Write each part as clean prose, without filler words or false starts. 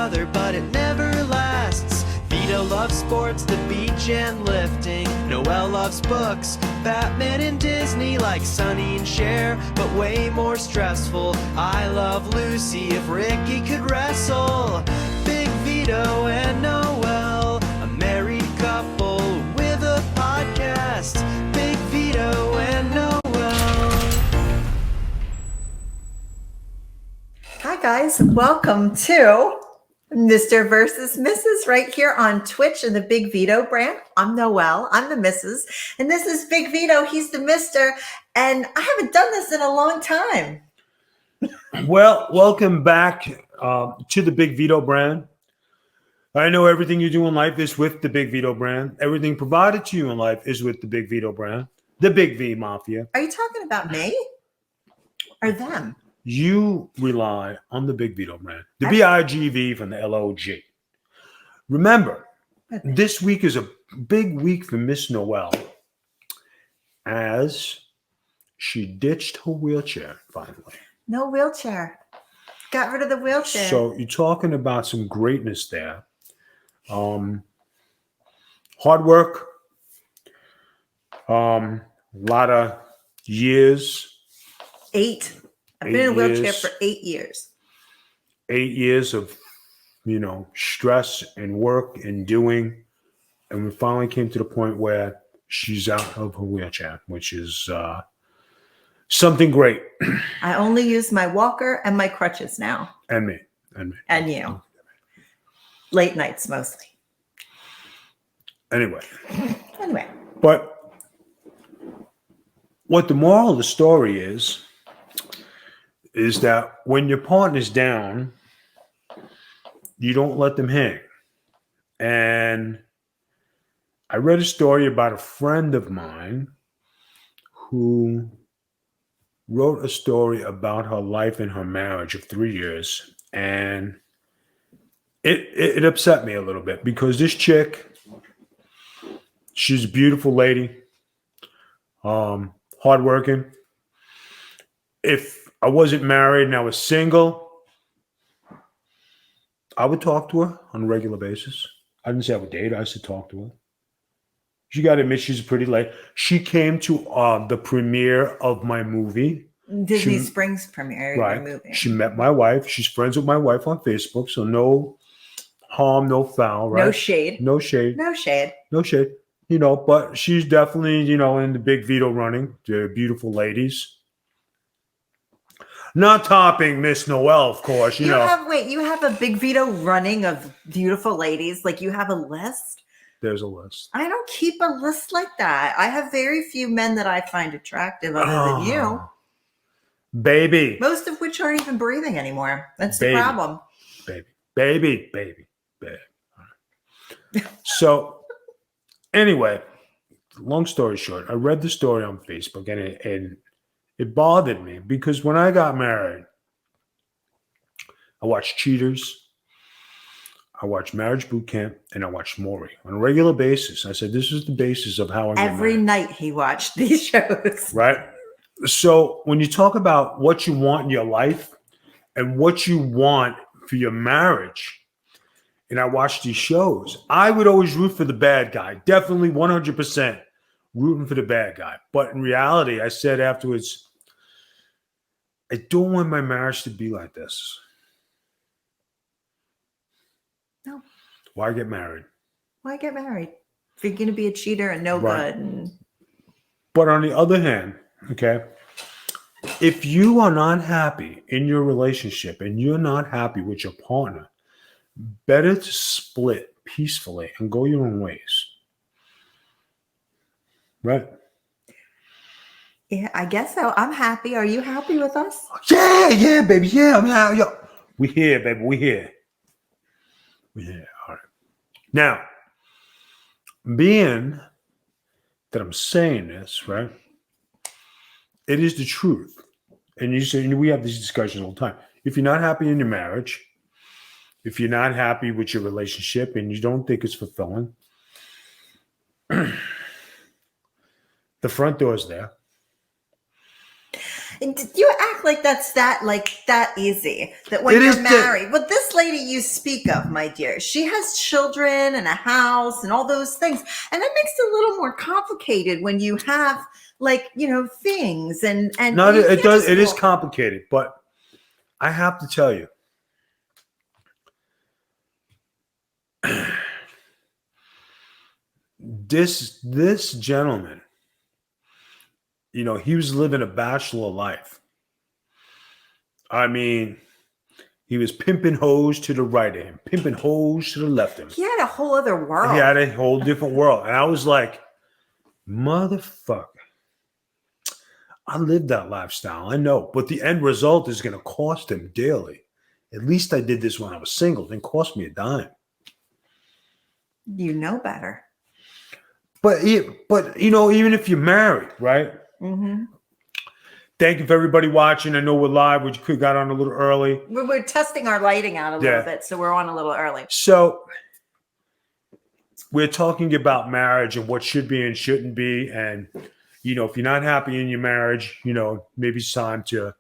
other, but it never lasts. Vito loves sports, the beach and lifting. Noel loves books, Batman and Disney, like Sonny and Cher, but way more stressful. I love Lucy, if Ricky could wrestle. Big Vito and Noel, a married couple with a podcast. Big Vito and Noel. Hi guys, welcome to Mr. versus Mrs. right here on Twitch in the Big Vito brand. I'm Noel, I'm the Mrs. And this is Big Vito, he's the Mr. And I haven't done this in a long time. Well, welcome back to the Big Vito brand. I know everything you do in life is with the Big Vito brand. Everything provided to you in life is with the Big Vito brand. The Big V Mafia. Are you talking about me or them? You rely on the Big Vito brand. The BIGV from the LOG. Remember, this week is a big week for Miss Noel as she ditched her wheelchair finally. No wheelchair. Got rid of the wheelchair. So you're talking about some greatness there. Hard work. A lot of years. 8. I've been in a wheelchair for 8 years. 8 years of, stress and work and doing. And we finally came to the point where she's out of her wheelchair, which is something great. I only use my walker and my crutches now. And me. And you. Late nights mostly. Anyway. But what the moral of the story is that when your partner's down, you don't let them hang. And I read a story about a friend of mine who wrote a story about her life and her marriage of 3 years. And it upset me a little bit because this chick, she's a beautiful lady, hardworking. If I wasn't married and I was single, I would talk to her on a regular basis. I didn't say I would date her. I said talk to her. You got to admit she's a pretty lady. She came to the premiere of my movie. Disney Springs premiere. Right. Movie. She met my wife. She's friends with my wife on Facebook. So no harm, no foul, right? No shade. But she's definitely, in the Big Vito running. They're beautiful ladies. Not topping Miss Noel, of course. You have a Big Vito running of beautiful ladies. Like you have a list? There's a list. I don't keep a list like that. I have very few men that I find attractive other than you. Baby. Most of which aren't even breathing anymore. That's the problem. Baby. So, anyway, long story short, I read the story on Facebook and it bothered me because when I got married, I watched Cheaters, I watched Marriage Boot Camp, and I watched Maury on a regular basis. I said, this is the basis of how I'm every night he watched these shows. Right? So when you talk about what you want in your life and what you want for your marriage, and I watched these shows, I would always root for the bad guy. Definitely 100% rooting for the bad guy. But in reality, I said afterwards, I don't want my marriage to be like this. No. Why get married? If you're going to be a cheater and no good. But on the other hand, okay, if you are not happy in your relationship and you're not happy with your partner, better to split peacefully and go your own ways. Right? Yeah, I guess so. I'm happy. Are you happy with us? Yeah, baby. Yeah, I'm happy. We here, baby. We here. All right. Now, being that I'm saying this, right? It is the truth. And you say, we have these discussions all the time. If you're not happy in your marriage, if you're not happy with your relationship and you don't think it's fulfilling, the front door is there. And you act like that's that easy. That when It you're is married, but this lady you speak of, my dear, she has children and a house and all those things, and that makes it a little more complicated when you have things and No, you it can't does. just It is walk- complicated, but I have to tell you, this gentleman, he was living a bachelor life. I mean, he was pimping hoes to the right of him, pimping hoes to the left of him. He had a whole other world. He had a whole different world. And I was like, motherfucker, I lived that lifestyle. I know. But the end result is going to cost him dearly. At least I did this when I was single. It didn't cost me a dime. You know better. But even if you're married, right? Mm-hmm. Thank you for everybody watching. I know we're live. We could have got on a little early. We're testing our lighting out a little bit, so we're on a little early. So we're talking about marriage and what should be and shouldn't be. And, if you're not happy in your marriage, maybe it's time to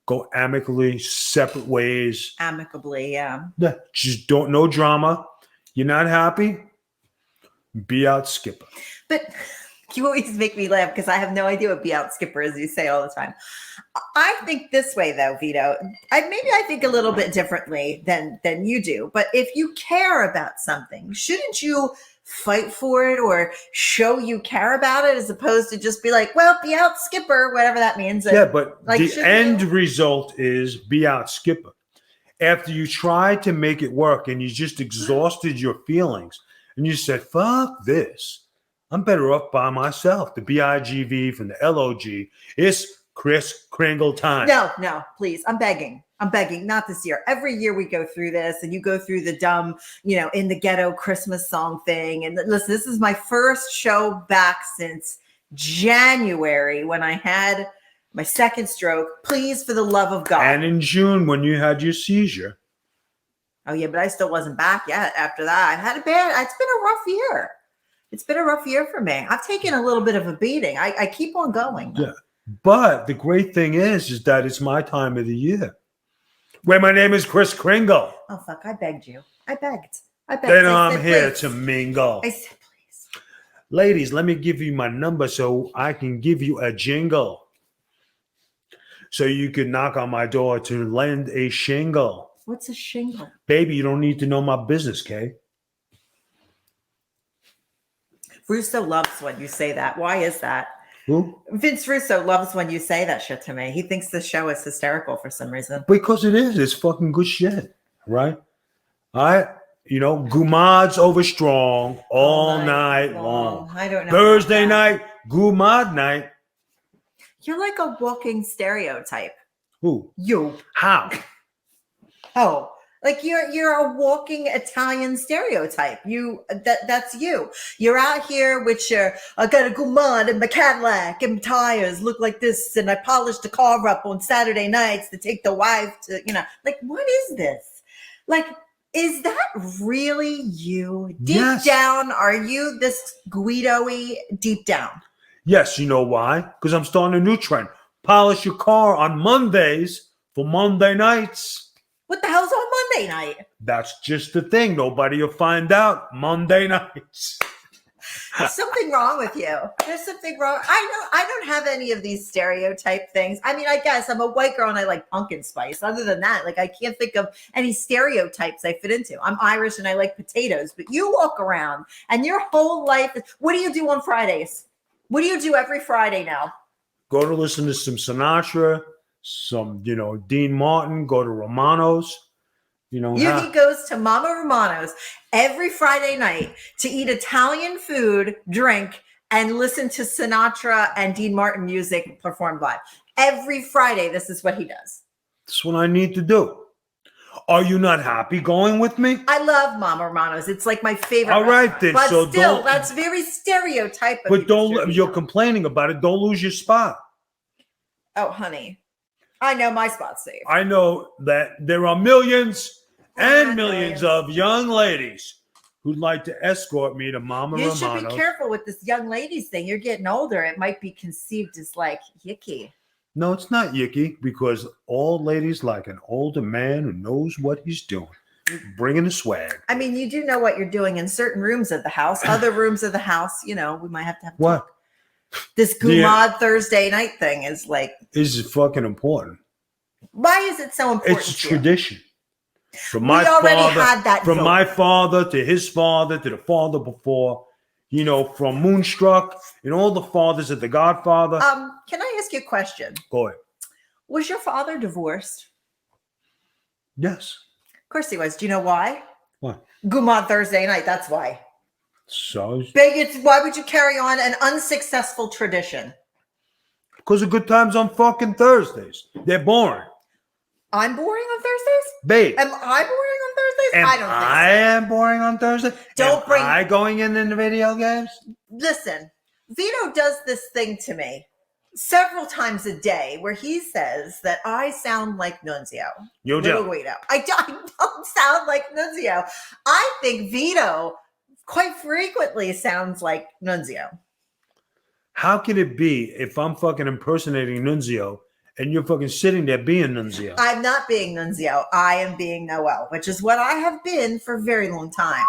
go amicably, separate ways. Amicably, yeah. Yeah, just no drama. You're not happy? Be out, skipper. But you always make me laugh because I have no idea what be out skipper is, you say all the time. I think this way though, Vito. I think a little bit differently than you do. But if you care about something, shouldn't you fight for it or show you care about it as opposed to just be like, well, be out skipper, whatever that means. Yeah, but like, the end result is be out, skipper. After you try to make it work and you just exhausted your feelings and you said, fuck this. I'm better off by myself. The BIGV from the LOG. It's Kris Kringle time. No, please. I'm begging. Not this year. Every year we go through this and you go through the dumb, in the ghetto Christmas song thing. And listen, this is my first show back since January when I had my second stroke. Please, for the love of God. And in June when you had your seizure. Oh, yeah, but I still wasn't back yet after that. It's been a rough year. It's been a rough year for me. I've taken a little bit of a beating. I keep on going. Yeah. But the great thing is that it's my time of the year. Where my name is Kris Kringle. Oh, fuck. I begged you. I begged. Then I'm here to mingle. I said, please. Ladies, let me give you my number so I can give you a jingle. So you can knock on my door to lend a shingle. What's a shingle? Baby, you don't need to know my business, Kay. Russo loves when you say that. Why is that? Who? Vince Russo loves when you say that shit to me. He thinks the show is hysterical for some reason. Because it is. It's fucking good shit, right? Gumad's over strong all night long. I don't know. Thursday night, Gumad night. You're like a walking stereotype. Who? You. How? Oh, like you're a walking Italian stereotype. That's you. You're out here with I got a Gumad and my Cadillac and my tires look like this, and I polished the car up on Saturday nights to take the wife to, like, what is this? Like, is that really you? Deep down, are you this Guido-y deep down? Yes, you know why? Because I'm starting a new trend. Polish your car on Mondays for Monday nights. What the hell's on Monday night? That's just the thing. Nobody will find out Monday nights. There's something wrong with you. There's something wrong. I don't have any of these stereotype things. I mean, I guess I'm a white girl and I like pumpkin spice. Other than that, like, I can't think of any stereotypes I fit into. I'm Irish and I like potatoes, but you walk around and your whole life is, what do you do on Fridays? What do you do every Friday now? Go to listen to some Sinatra, some, Dean Martin, go to Romano's. He goes to Mama Romano's every Friday night to eat Italian food, drink, and listen to Sinatra and Dean Martin music performed live. Every Friday, this is what he does. That's what I need to do. Are you not happy going with me? I love Mama Romano's. It's like my favorite. All right, then. But so still, that's very stereotypical. But you're complaining about it. Don't lose your spot. Oh, honey. I know my spot's safe. I know that there are millions and millions of young ladies who'd like to escort me to Mama Romano's. You should be careful with this young ladies thing. You're getting older. It might be conceived as like yicky. No, it's not yicky because all ladies like an older man who knows what he's doing. Bringing the swag. I mean, you do know what you're doing in certain rooms of the house. Other rooms of the house, we might have to have a What? talk. This Gumad Thursday night thing is like... Is fucking important. Why is it so important? It's tradition. From We already had that From vote. my father to his father to the father before, from Moonstruck and all the fathers of The Godfather. Can I ask you a question? Go ahead. Was your father divorced? Yes. Of course he was. Do you know why? Why? Gumad Thursday night. That's why. So? Why would you carry on an unsuccessful tradition? Because of good times on fucking Thursdays. They're boring. I'm boring on Thursdays? Babe. Am I boring on Thursdays? I don't think I am boring on Thursday. Am I going in the video games? Listen, Vito does this thing to me several times a day where he says that I sound like Nunzio. You do. Vito. I don't sound like Nunzio. I think Vito quite frequently sounds like Nunzio. How can it be if I'm fucking impersonating Nunzio and you're fucking sitting there being Nunzio? I'm not being Nunzio. I am being Noel, which is what I have been for a very long time.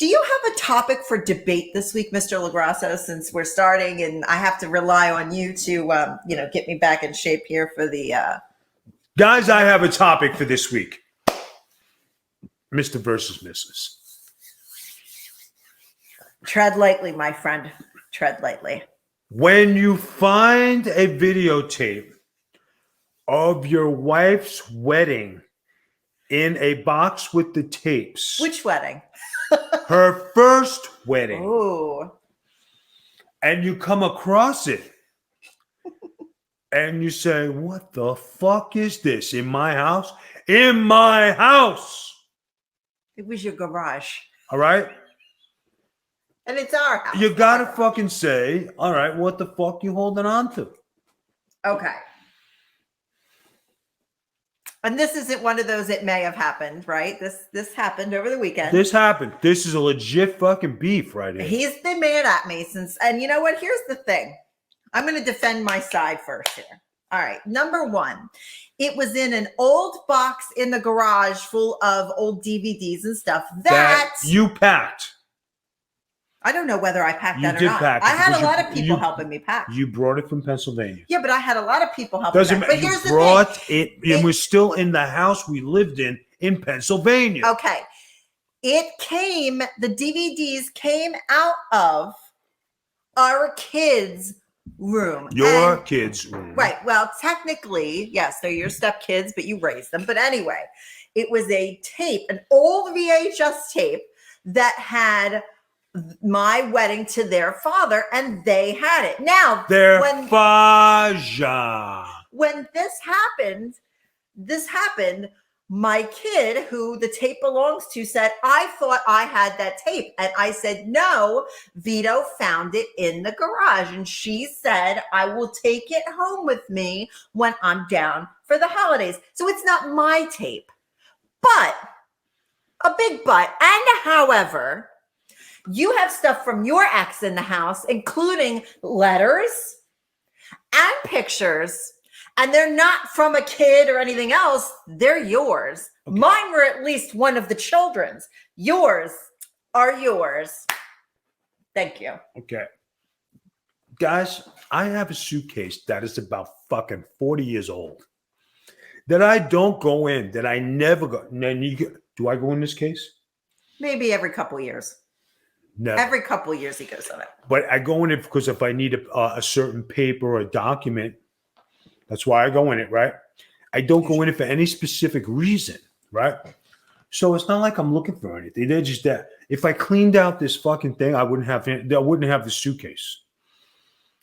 Do you have a topic for debate this week, Mr. LaGrasso, since we're starting and I have to rely on you to, get me back in shape here for the... Guys, I have a topic for this week. Mr. versus Mrs. Tread lightly, my friend. Tread lightly. When you find a videotape of your wife's wedding in a box with the tapes. Which wedding? Her first wedding. Ooh. And you come across it. And you say, what the fuck is this? In my house? In my house! It was your garage. All right? And it's our house. You gotta fucking say, all right, what the fuck you holding on to? Okay. And this isn't one of those it may have happened, right? This happened over the weekend. This happened. This is a legit fucking beef right here. He's been mad at me since, and you know what? Here's the thing. I'm going to defend my side first here. All right. Number one, it was in an old box in the garage full of old DVDs and stuff that you packed. I don't know whether I packed that or did not. pack it I had a because lot of people helping me pack. You brought it from Pennsylvania. Yeah, but I had a lot of people helping Doesn't me pack. matter. But here's You the brought thing. it, and we're still in the house we lived in Pennsylvania. Okay. The DVDs came out of our kids' room. Your kids' room. Right. Well, technically, yes, they're your stepkids, but you raised them. But anyway, it was a tape, an old VHS tape that had my wedding to their father, and they had it. Now, Their when faja. this happened, my kid, who the tape belongs to, said, I thought I had that tape. And I said, no, Vito found it in the garage. And she said, I will take it home with me when I'm down for the holidays. So it's not my tape. But, a big but, and however, you have stuff from your ex in the house, including letters and pictures. And they're not from a kid or anything else. They're yours. Okay. Mine were at least one of the children's. Yours are yours. Thank you. Okay. Guys, I have a suitcase that is about fucking 40 years old that I don't go in, that I never go. Do I go in this case? Maybe every couple of years. Never. Every couple of years he goes in it. But I go in it because if I need a certain paper or a document, that's why I go in it, right? I don't go in it for any specific reason, right? So it's not like I'm looking for anything. They're just that. If I cleaned out this fucking thing, I wouldn't have the suitcase.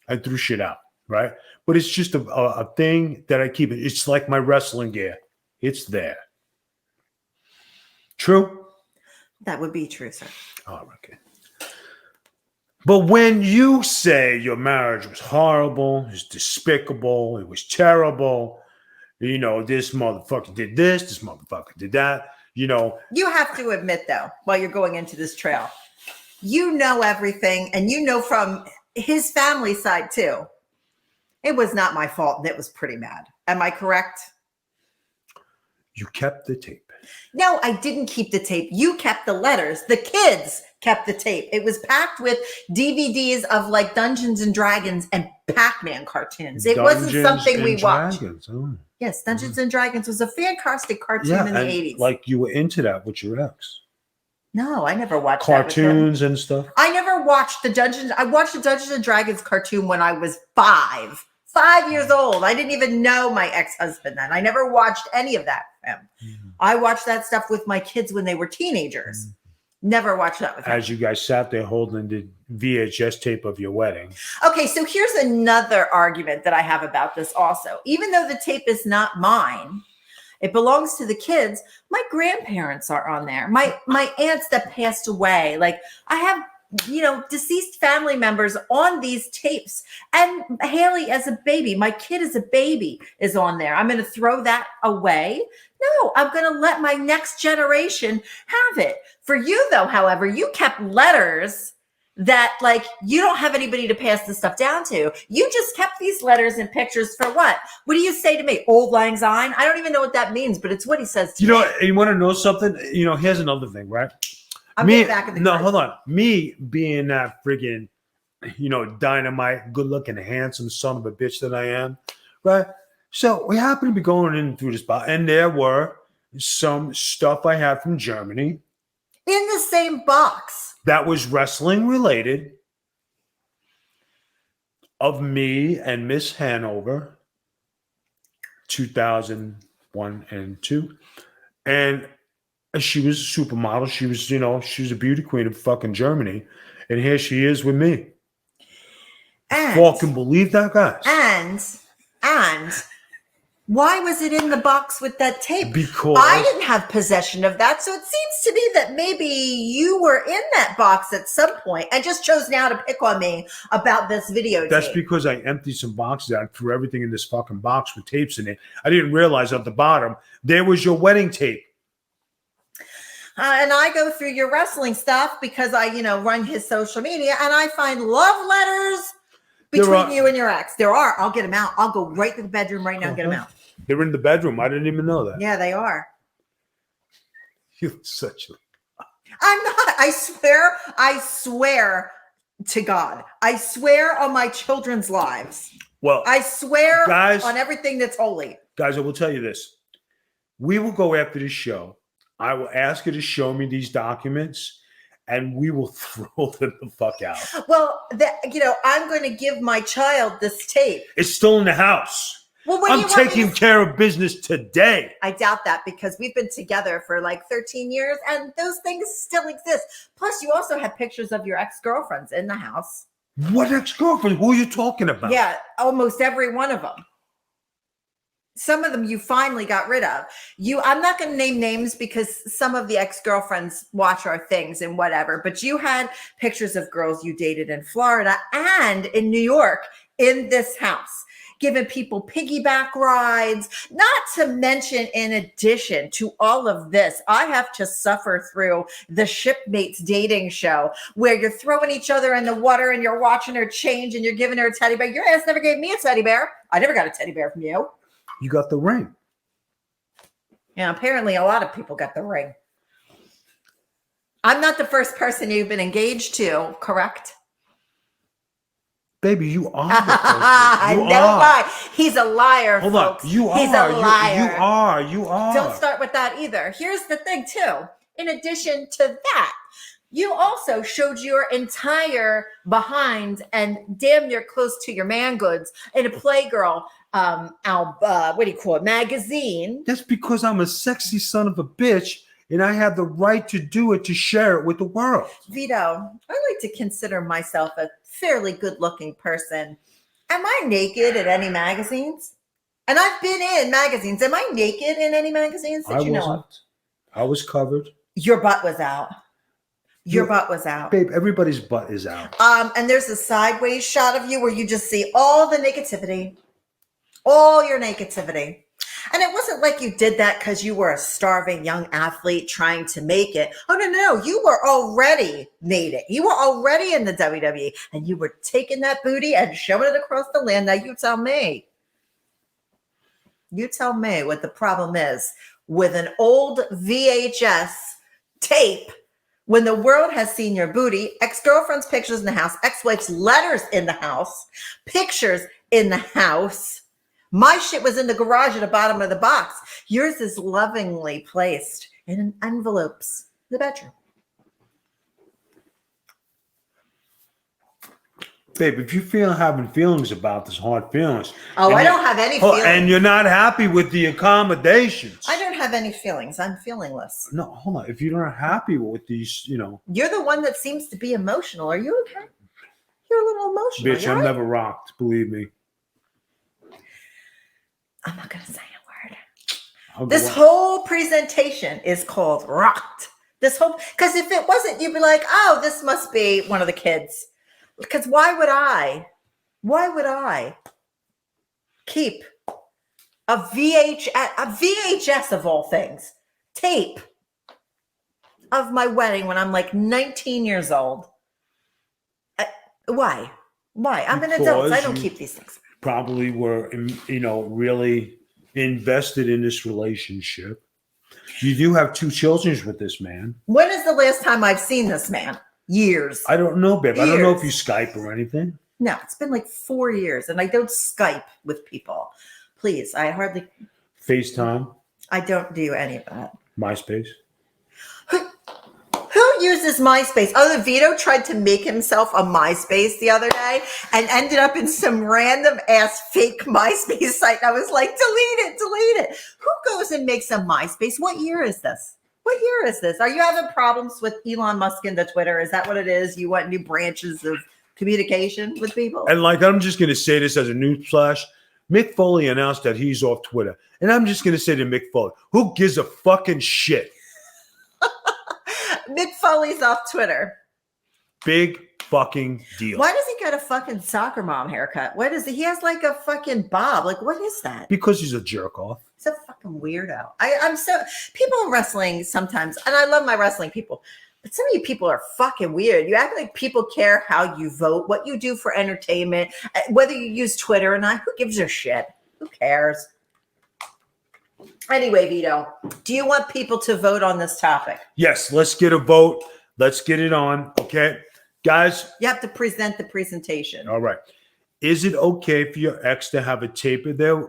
I threw shit out, right? But it's just a thing that I keep. It's like my wrestling gear. It's there. True? That would be true, sir. Oh, okay. But when you say your marriage was horrible, it was despicable, it was terrible, this motherfucker did this motherfucker did that, You have to admit, though, while you're going into this trail, you know everything, and you know from his family side, too. It was not my fault, and it was pretty mad. Am I correct? You kept the tape. No, I didn't keep the tape. You kept the letters. The kids kept the tape. It was packed with DVDs of like Dungeons and Dragons and Pac-Man cartoons. It wasn't something we watched. Oh. Yes, Dungeons and Dragons was a fantastic cartoon in the 80s. Like you were into that with your ex. No, I never watched cartoons and stuff. I never watched the Dungeons. I watched the Dungeons and Dragons cartoon when I was 5 years old. I didn't even know my ex-husband then. I never watched any of that with him. Mm-hmm. I watched that stuff with my kids when they were teenagers. Mm-hmm. Never watched that with him. As you guys sat there holding the VHS tape of your wedding. Okay, so here's another argument that I have about this also. Even though the tape is not mine, it belongs to the kids. My grandparents are on there. My aunts that passed away. Like I have, deceased family members on these tapes. And Haley as a baby, my kid as a baby is on there. I'm going to throw that away. No, I'm going to let my next generation have it. For you though, however, you kept letters that like you don't have anybody to pass this stuff down to. You just kept these letters and pictures for what? What do you say to me? Old Lang Syne? I don't even know what that means, but it's what he says to me. You want to know something? Here's another thing, right? I'm back in the No, hold on. Me being that friggin', dynamite, good-looking, handsome son of a bitch that I am, right? So we happen to be going in through this box, and there were some stuff I had from Germany. In the same box. That was wrestling related of me and Miss Hanover, 2001 and 2. And she was a supermodel. She was, she was a beauty queen of fucking Germany. And here she is with me. And fucking believe that, guys. And why was it in the box with that tape? Because I didn't have possession of that. So it seems to me that maybe you were in that box at some point and just chose now to pick on me about this videotape. That's because I emptied some boxes out and threw everything in this fucking box with tapes in it. I didn't realize at the bottom, there was your wedding tape. And I go through your wrestling stuff because I, run his social media and I find love letters between you and your ex. There are. I'll get them out. I'll go right to the bedroom right now and get them out. They're in the bedroom. I didn't even know that. Yeah, they are. You're such a... I'm not. I swear to God. I swear on my children's lives. Well, I swear guys, on everything that's holy. Guys, I will tell you this. We will go after this show. I will ask you to show me these documents and we will throw them the fuck out. Well, I'm going to give my child this tape. It's still in the house. Well, I'm taking care of business today. I doubt that because we've been together for like 13 years and those things still exist. Plus, you also have pictures of your ex-girlfriends in the house. What ex-girlfriend? Who are you talking about? Yeah, almost every one of them. Some of them you finally got rid of. I'm not going to name names because some of the ex-girlfriends watch our things and whatever, but you had pictures of girls you dated in Florida and in New York in this house, giving people piggyback rides, not to mention in addition to all of this, I have to suffer through the Shipmates dating show where you're throwing each other in the water and you're watching her change and you're giving her a teddy bear. Your ass never gave me a teddy bear. I never got a teddy bear from you. You got the ring. Yeah, apparently a lot of people got the ring. I'm not the first person you've been engaged to, correct? Baby, you are. I know why. He's a liar, Hold folks. on. You are. He's a liar. You are. Don't start with that either. Here's the thing, too. In addition to that, you also showed your entire behind and damn near close to your man goods in a Playgirl magazine. That's because I'm a sexy son of a bitch and I have the right to do it, to share it with the world. Vito, I like to consider myself a fairly good-looking person. Am I naked in any magazines? And I've been in magazines. Am I naked in any magazines that you know of? I was covered. Your butt was out. Your butt was out. Babe, everybody's butt is out. And there's a sideways shot of you where you just see all the negativity. All your negativity. And it wasn't like you did that because you were a starving young athlete trying to make it. Oh, no. You were already made it. You were already in the WWE, and you were taking that booty and showing it across the land. Now you tell me. You tell me what the problem is with an old VHS tape when the world has seen your booty, ex-girlfriend's pictures in the house, ex-wife's letters in the house, pictures in the house. My shit was in the garage at the bottom of the box. Yours is lovingly placed in envelopes in the bedroom. Babe, if you're having feelings about this, hard feelings. Oh, I don't have any feelings. And you're not happy with the accommodations. I don't have any feelings. I'm feelingless. No, hold on. If you're not happy with these, You're the one that seems to be emotional. Are you okay? You're a little emotional. Bitch, I'm never rocked. Believe me. I'm not going to say a word. This whole presentation is called rocked. Because if it wasn't, you'd be like, oh, this must be one of the kids. Because why would I keep a VHS of all things, tape of my wedding when I'm like 19 years old? Why? I'm an adult. I don't keep these things. Probably were, really invested in this relationship. You do have 2 children with this man. When is the last time I've seen this man? Years. I don't know, babe. I don't know if you Skype or anything. No, it's been like 4 years, and I don't Skype with people. Please, I hardly. FaceTime? I don't do any of that. MySpace? Who uses MySpace? Oh, the Vito tried to make himself a MySpace the other day and ended up in some random ass fake MySpace site. And I was like, delete it. Who goes and makes a MySpace? What year is this? What year is this? Are you having problems with Elon Musk and the Twitter? Is that what it is? You want new branches of communication with people? And I'm just going to say this as a news flash. Mick Foley announced that he's off Twitter. And I'm just going to say to Mick Foley, who gives a fucking shit? Mick Foley's off Twitter. Big fucking deal. Why does he got a fucking soccer mom haircut? What is it? He has like a fucking bob. Like, what is that? Because he's a jerk off. He's a fucking weirdo. I'm so people in wrestling sometimes, and I love my wrestling people, but some of you people are fucking weird. You act like people care how you vote, what you do for entertainment, whether you use Twitter or not. Who gives a shit? Who cares? Anyway, Vito, do you want people to vote on this topic? Yes, let's get a vote. Let's get it on. Okay. Guys. You have to present the presentation. All right. Is it okay for your ex to have a tape of their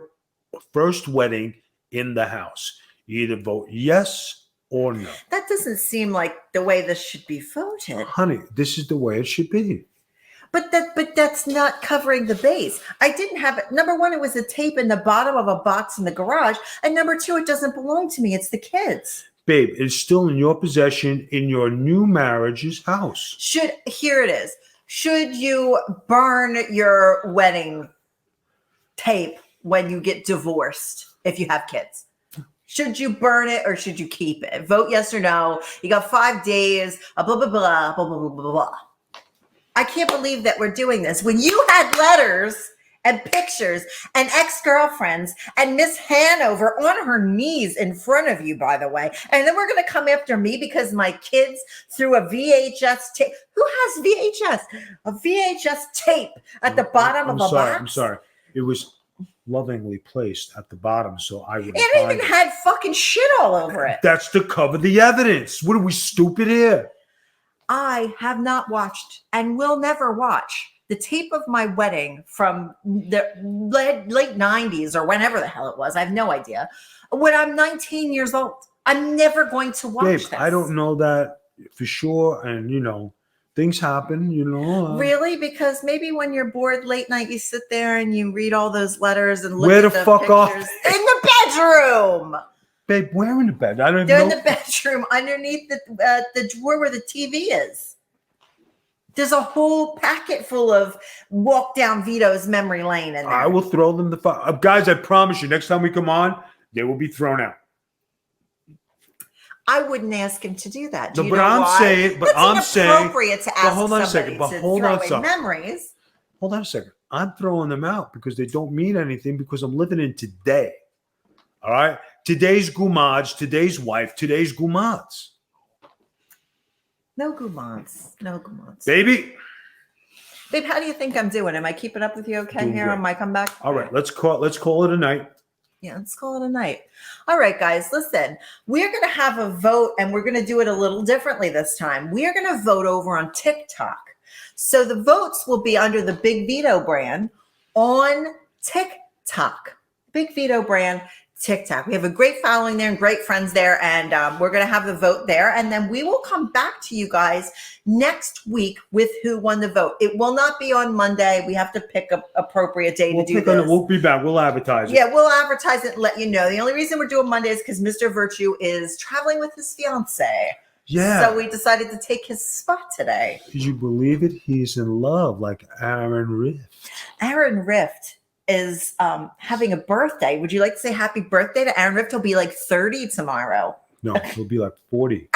first wedding in the house? You either vote yes or no. That doesn't seem like the way this should be voted. Honey, this is the way it should be. But that's not covering the base. I didn't have it. Number one, it was a tape in the bottom of a box in the garage. And number two, it doesn't belong to me. It's the kids. Babe, it's still in your possession in your new marriage's house. Here it is. Should you burn your wedding tape when you get divorced if you have kids? Should you burn it or should you keep it? Vote yes or no. You got 5 days, blah, blah, blah, blah, blah, blah, blah, blah. I can't believe that we're doing this. When you had letters and pictures and ex-girlfriends and Miss Hanover on her knees in front of you, by the way. And then we're going to come after me because my kids threw a VHS tape. Who has VHS? A VHS tape at the bottom of a box? I'm sorry. It was lovingly placed at the bottom, so I would. It even had fucking shit all over it. That's to cover the evidence. What are we, stupid here? I have not watched and will never watch the tape of my wedding from the late 90s or whenever the hell it was. I have no idea. When I'm 19 years old, I'm never going to watch this. I don't know that for sure. And, things happen, Really? Because maybe when you're bored late night, you sit there and you read all those letters and look at the fuck pictures. Off? In the bedroom. Babe, where in the bed? I don't even They're know. in the bedroom underneath the drawer where the TV is. There's a whole packet full of walk down Vito's memory lane in there. I will throw them guys, I promise you, next time we come on, they will be thrown out. I wouldn't ask him to do that. No, but I'm saying, it's inappropriate to ask hold on a somebody second, but to hold throw on a away second. memories. Hold on a second. I'm throwing them out because they don't mean anything because I'm living in today. All right. Today's gumaj, today's wife, today's gumads. No gourmands. No gourmands. Baby. Babe, how do you think I'm doing? Am I keeping up with you okay Doing here great. on my comeback? All right. Let's call it a night. Yeah, let's call it a night. All right, guys, listen, we're going to have a vote and we're going to do it a little differently this time. We are going to vote over on TikTok. So the votes will be under the BigVito brand on TikTok. BigVito brand, TikTok. We have a great following there and great friends there, and we're going to have the vote there. And then we will come back to you guys next week with who won the vote. It will not be on Monday. We have to pick an appropriate day to do this. We'll be back. We'll advertise it. Yeah, we'll advertise it and let you know. The only reason we're doing Monday is because Mr. Virtue is traveling with his fiance. Yeah. So we decided to take his spot today. Could you believe it? He's in love like Aaron Rift. Aaron Rift is having a birthday. Would you like to say happy birthday to Aaron Rift? He'll be like 30 tomorrow. No, he'll be like 40.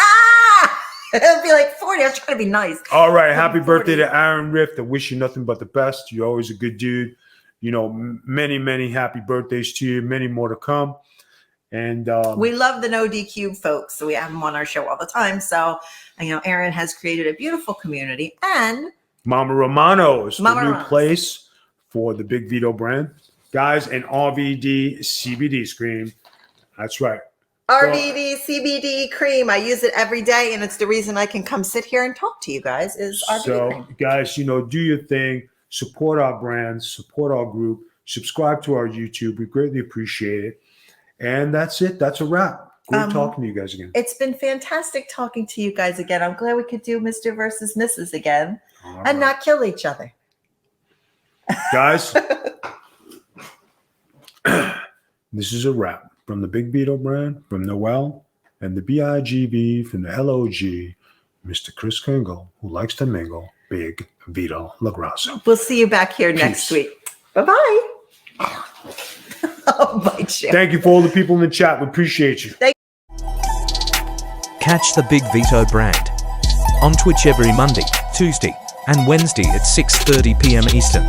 He'll be like 40. I was trying to be nice. All right. Happy birthday to Aaron Rift. I wish you nothing but the best. You're always a good dude. You know, many, many happy birthdays to you. Many more to come. And we love the No DQ folks. So we have them on our show all the time. So, you know, Aaron has created a beautiful community. And Mama Romano's, Mama the new Romano's. place for the BigVito brand. Guys, an RVD CBD cream. That's right. RVD CBD cream. I use it every day, and it's the reason I can come sit here and talk to you guys is RVD cream. So, guys, you know, do your thing. Support our brands. Support our group. Subscribe to our YouTube. We greatly appreciate it. And that's it. That's a wrap. Great talking to you guys again. It's been fantastic talking to you guys again. I'm glad we could do Mr. versus Mrs. again All and right. not kill each other. Guys, this is a wrap from the BigVito brand, from Noel, and the BIGB from the LOG, Mr. Chris Kringle, who likes to mingle, Big Vito LaGrasso. We'll see you back here next Peace. week. Bye-bye. Oh, my shit. Thank you for all the people in the chat. We appreciate you. Catch the BigVito brand on Twitch every Monday, Tuesday, and Wednesday at 6:30 p.m. Eastern.